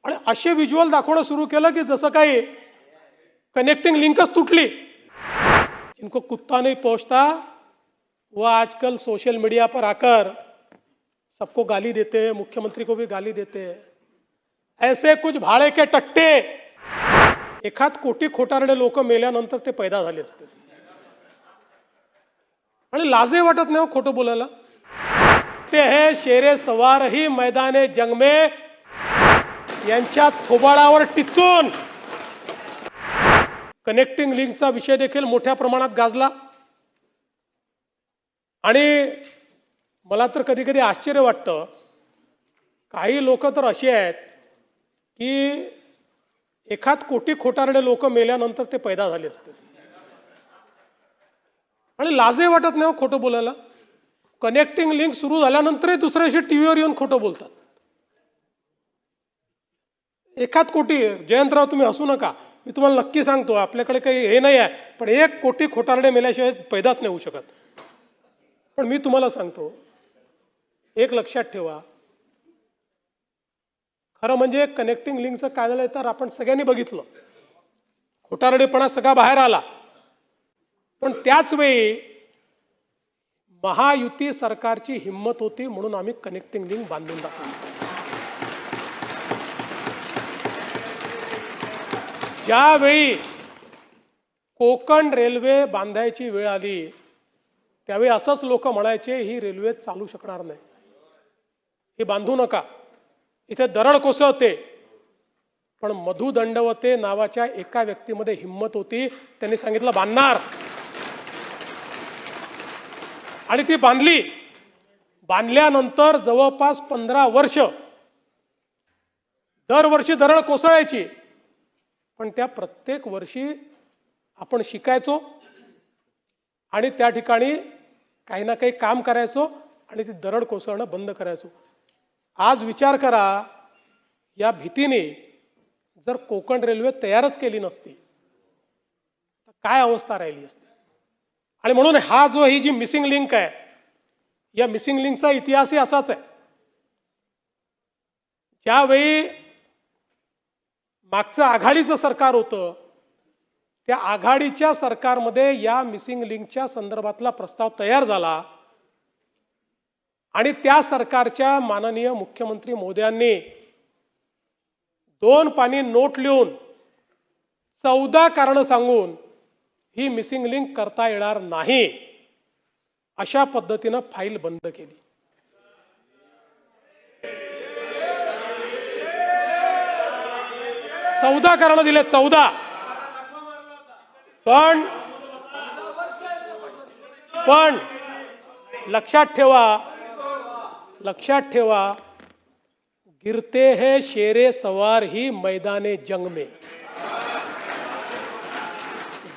आणि असे व्हिज्युअल दाखवणं सुरू केलं की जसं काही कनेक्टिंग लिंकच तुटली। जिनको कुत्ता नहीं पहुंचता वह आजकल सोशल मीडिया पर आकर सबको गाली देते हैं, मुख्यमंत्री को भी गाली देते हैं। ऐसे कुछ भाड़े के टट्टे एखाद कोटी खोटारडे लोक मेल्यानंतर ते पैदा झाले असते आणि लाजे वाटत नाही खोटं बोलायला। ते हे शेरे सवार ही मैदाने जंग में यांच्या थोबाडावर टिचून कनेक्टिंग लिंकचा विषय देखील मोठ्या प्रमाणात गाजला। आणि मला तर कधी कधी आश्चर्य वाटतं, काही लोक तर असे आहेत की एखाद कोटी खोटारडे लोक मेल्यानंतर ते पैदा झाले असते आणि लाजे वाटत नाही खोटं बोलायला। कनेक्टिंग लिंक सुरू झाल्यानंतरही दुसऱ्या दिवशी टीव्हीवर येऊन खोटं बोलतात। एखाद कोटी, जयंतराव तुम्ही हसू नका, मी तुम्हाला नक्की सांगतो आपल्याकडे काही हे नाही आहे, पण 1 कोटी खोटारडे मेल्याशिवाय पैदाच नाही होऊ शकत। पण मी तुम्हाला सांगतो, एक लक्षात ठेवा, खरं म्हणजे कनेक्टिंग लिंकचं काय झालं तर आपण सगळ्यांनी बघितलं, खोटारडेपणा सगळा बाहेर आला। पण त्याच वेळी महायुती सरकारची हिम्मत होती म्हणून आम्ही कनेक्टिंग लिंक बांधून दाखवली। ज्यावेळी कोकण रेल्वे बांधायची वेळ आली त्यावेळी असंच लोक म्हणायचे ही रेल्वे चालू शकणार नाही, हे बांधू नका, इथे दरड कोसळते। पण मधु दंडवते नावाच्या एका व्यक्तीमध्ये हिम्मत होती, त्यांनी सांगितलं बांधणार, आणि ती बांधली। बांधल्यानंतर जवळपास 15 वर्ष दरवर्षी दरड कोसळायची, पण त्या प्रत्येक वर्षी आपण शिकायचो आणि त्या ठिकाणी काही ना काही काम करायचो आणि ती दरड कोसळणं बंद करायचो। आज विचार करा, या भीतीने जर कोकण रेल्वे तयारच केली नसती तर काय अवस्था राहिली असती। आणि म्हणून हा जो ही जी मिसिंग लिंक आहे, या मिसिंग लिंकचा इतिहासही असाच आहे। ज्यावेळी मागचं आघाडीचं सरकार होतं, त्या आघाडीच्या सरकारमध्ये या मिसिंग लिंकच्या संदर्भातला प्रस्ताव तयार झाला आणि त्या सरकारच्या माननीय मुख्यमंत्री महोदयांनी 2 पानी नोट लिहून 14 कारण सांगून ही मिसिंग लिंक करता येणार नाही अशा पद्धतीनं फाईल बंद केली। चौदा कारण दिले, 14। पण लक्षात ठेवा, गिरते हैं शेरे सवार ही मैदाने जंग में,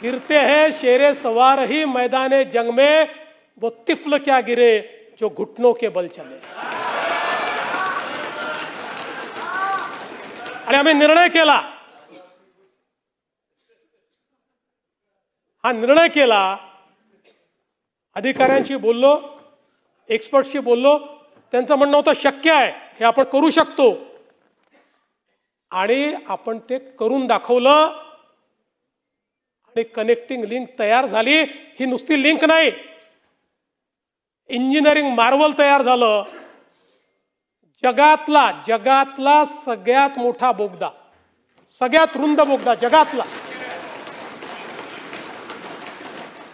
गिरते हैं शेरे सवार ही मैदाने जंग में, वो तिफल क्या गिरे जो घुटनों के बल चले। आणि आम्ही निर्णय केला, हा निर्णय केला, अधिकाऱ्यांशी बोललो, एक्सपर्टशी बोललो, त्यांचं म्हणणं होतं शक्य आहे, हे आपण करू शकतो, आणि आपण ते करून दाखवलं आणि कनेक्टिंग लिंक तयार झाली। ही नुसती लिंक नाही, इंजिनिअरिंग मार्वल तयार झालं। जगातला सगळ्यात मोठा बोगदा, सगळ्यात रुंद बोगदा जगातला,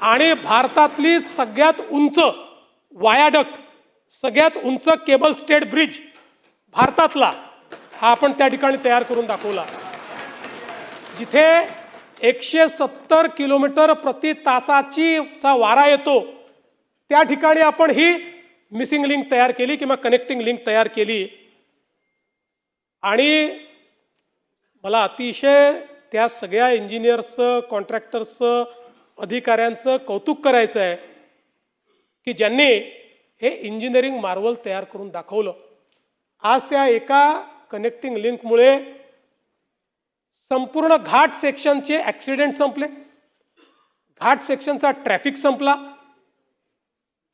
आणि भारतातली सगळ्यात उंच वायाडक्ट, सगळ्यात उंच केबल स्टेट ब्रिज भारतातला, हा आपण त्या ठिकाणी तयार करून दाखवला। जिथे 170 किलोमीटर प्रति तासाचा वारा येतो, त्या ठिकाणी आपण ही मिसिंग लिंक तयार केली किंवा कनेक्टिंग लिंक तयार केली। आणि मला अतिशय त्या सगळ्या इंजिनियर्सचं, कॉन्ट्रॅक्टर्सचं, अधिकाऱ्यांचं कौतुक करायचं आहे की ज्यांनी हे इंजिनिअरिंग मार्वल तयार करून दाखवलं। आज त्या एका कनेक्टिंग लिंकमुळे संपूर्ण घाट सेक्शनचे ॲक्सिडेंट संपले, घाट सेक्शनचा ट्रॅफिक संपला,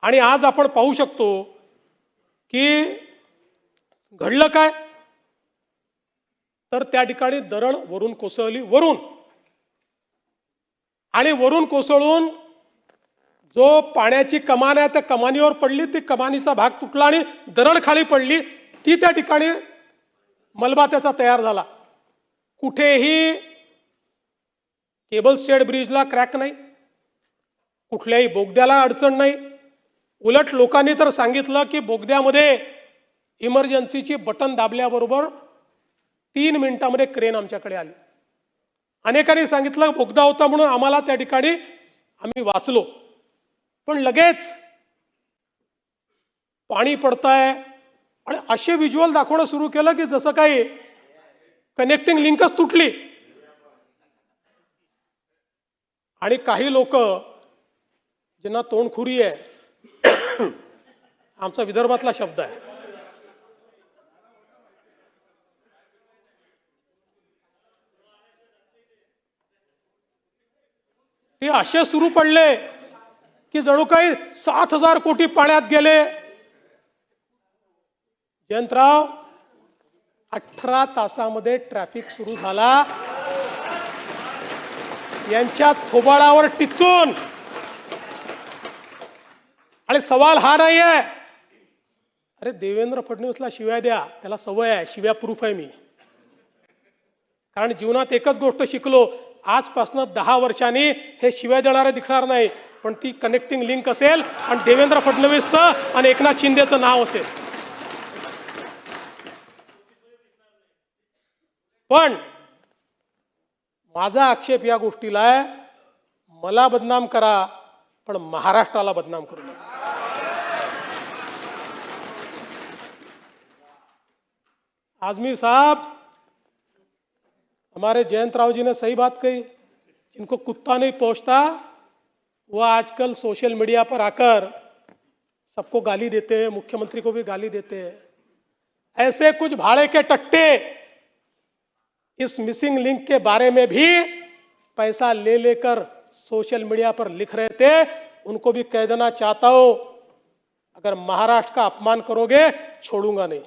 आणि आज आपण पाहू शकतो की घडलं काय, तर त्या ठिकाणी दरड वरून कोसळली, वरून, आणि वरून कोसळून जो पाण्याची कमान आहे त्या कमानीवर पडली, ती कमानीचा भाग तुटला आणि दरड खाली पडली, ती त्या ठिकाणी मलबा त्याचा तयार झाला. कुठेही केबल स्टेड ब्रिजला क्रॅक नाही, कुठल्याही बोगद्याला अडचण नाही. उलट लोकांनी तर सांगितलं की बोगद्यामध्ये इमर्जन्सीची बटन दाबल्याबरोबर 3 मिनिटांमध्ये क्रेन आमच्याकडे आली. अनेकांनी सांगितलं बोगदा होता म्हणून आम्हाला त्या ठिकाणी आम्ही वाचलो. पण लगेच पाणी पडतंय आणि असे व्हिज्युअल दाखवणं सुरू केलं की जसं काही कनेक्टिंग लिंकच तुटली. आणि काही लोक ज्यांना तोंडखुरी आहे, आमचा विदर्भातला शब्द आहे, ते असे सुरू पडले की जणू काही 7,000 कोटी पाण्यात गेले. जयंतराव, 18 तासामध्ये ट्रॅफिक सुरू झाला. यांच्या थोबाडावर टिचून. आणि सवाल हा नाही आहे, अरे देवेंद्र फडणवीसला शिव्या द्या, त्याला सवय आहे, शिव्या प्रूफ आहे मी. कारण जीवनात एकच गोष्ट शिकलो, आजपासून 10 वर्षांनी हे शिव्या देणारे दिसणार नाही, पण ती कनेक्टिंग लिंक असेल आणि देवेंद्र फडणवीसचं आणि एकनाथ शिंदेचं नाव असेल. पण माझा आक्षेप या गोष्टीला आहे, मला बदनाम करा पण महाराष्ट्राला बदनाम करू नका. आजमी साहब, हमारे जयंत राव जी ने सही बात कही, जिनको कुत्ता नहीं पहुंचता वो आजकल सोशल मीडिया पर आकर सबको गाली देते हैं, मुख्यमंत्री को भी गाली देते हैं. ऐसे कुछ भाड़े के टट्टे इस मिसिंग लिंक के बारे में भी पैसा ले लेकर सोशल मीडिया पर लिख रहे थे. उनको भी कह देना चाहता हूं, अगर महाराष्ट्र का अपमान करोगे छोड़ूंगा नहीं.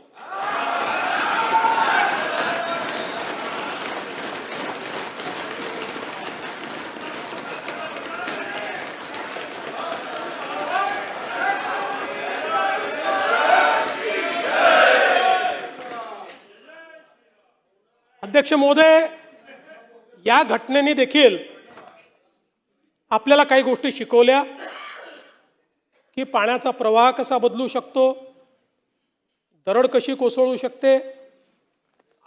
अध्यक्ष महोदय, या घटनेने देखील आपल्याला काही गोष्टी शिकवल्या की पाण्याचा प्रवाह कसा बदलू शकतो, दरड कशी कोसळू शकते.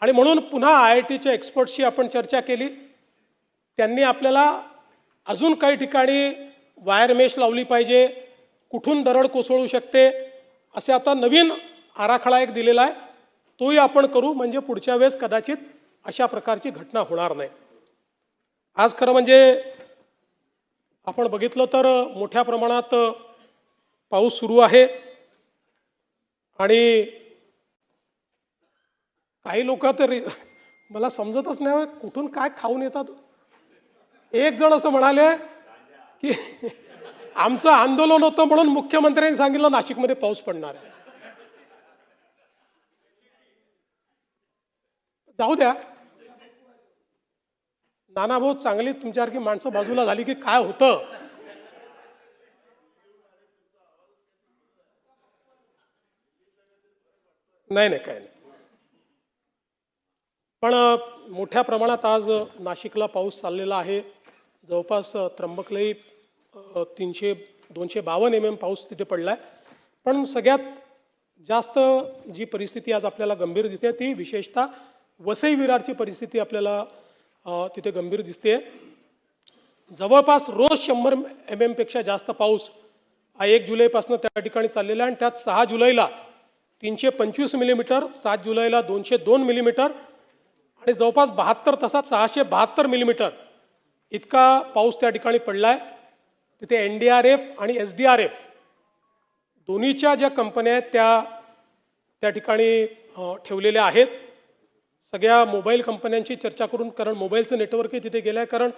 आणि म्हणून पुन्हा IITच्या एक्सपर्ट्सशी आपण चर्चा केली. त्यांनी आपल्याला अजून काही ठिकाणी वायर मेश लावली पाहिजे, कुठून दरड कोसळू शकते, असे आता नवीन आराखडा एक दिलेला आहे, तोही आपण करू, म्हणजे पुढच्या वेळेस कदाचित अशा प्रकारची घटना होणार नाही. आज खरं म्हणजे आपण बघितलं तर मोठ्या प्रमाणात पाऊस सुरू आहे आणि काही लोक तर मला समजतच नाही कुठून काय खाऊन येतात. एक जण असं म्हणाले की आमचं आंदोलन होतं म्हणून मुख्यमंत्र्यांनी सांगितलं नाशिकमध्ये पाऊस पडणार आहे. जाऊ द्या, नाना भाऊ चांगली तुमच्यासारखी माणसं बाजूला झाली की काय होतं. नाही नाही, काय नाही. पण मोठ्या प्रमाणात आज नाशिकला पाऊस चाललेला आहे. जवळपास त्र्यंबकलाही 252 mm पाऊस तिथे पडलाय. पण सगळ्यात जास्त जी परिस्थिती आज आपल्याला गंभीर दिसते ती विशेषतः वसई विरारची परिस्थिती आपल्याला तिथे गंभीर दिसते. जवळपास रोज 100 mm पेक्षा जास्त पाऊस 1 जुलैपासून त्या ठिकाणी चाललेला आहे आणि त्यात 6 जुलैला 325 मिलीमीटर, 7 जुलैला 202 मिलीमीटर आणि जवळपास 72 तासात 672 मिलीमीटर इतका पाऊस त्या ठिकाणी पडलाय. तिथे NDRF आणि SDRF दोन्हीच्या ज्या कंपन्या आहेत त्या ठिकाणी ठेवलेल्या आहेत. सगळ्या मोबाईल कंपन्यांची चर्चा करून, कारण मोबाईलचं नेटवर्कही तिथे गेलं आहे, कारण